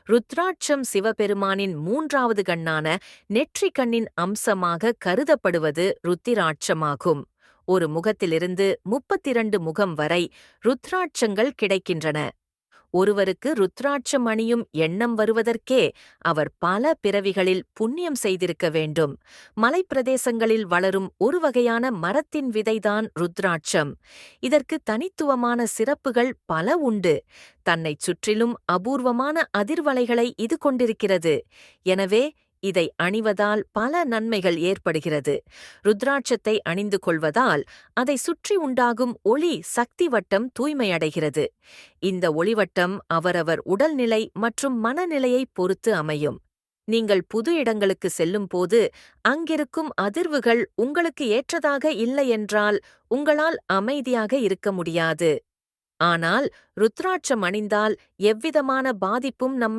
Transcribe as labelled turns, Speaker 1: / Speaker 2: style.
Speaker 1: ருத்ராட்சம் சிவபெருமானின் மூன்றாவது கண்ணான நெற்றிக் கண்ணின் அம்சமாக கருதப்படுவது ருத்திராட்சமாகும். ஒரு முகத்திலிருந்து 32 முகம் வரை ருத்ராட்சங்கள் கிடைக்கின்றன. ஒருவருக்கு ருத்ராட்சம் அணியும் எண்ணம் வருவதற்கே அவர் பல பிறவிகளில் புண்ணியம் செய்திருக்க வேண்டும். மலைப்பிரதேசங்களில் வளரும் ஒரு வகையான மரத்தின் விதைதான் ருத்ராட்சம். இதற்கு தனித்துவமான சிறப்புகள் பல உண்டு. தன்னைச் சுற்றிலும் அபூர்வமான அதிர்வலைகளை இது கொண்டிருக்கிறது. எனவே இதை அணிவதால் பல நன்மைகள் ஏற்படுகிறது. ருத்ராட்சத்தை அணிந்து கொள்வதால் அதை சுற்றி உண்டாகும் ஒளி சக்தி வட்டம் தூய்மையடைகிறது. இந்த ஒளிவட்டம் அவரவர் உடல்நிலை மற்றும் மனநிலையை பொறுத்து அமையும். நீங்கள் புது இடங்களுக்கு செல்லும்போது அங்கிருக்கும் அதிர்வுகள் உங்களுக்கு ஏற்றதாக இல்லை என்றால் உங்களால் அமைதியாக இருக்க முடியாது. ஆனால் ருத்ராட்சம் அணிந்தால் எவ்விதமான பாதிப்பும் நம்மை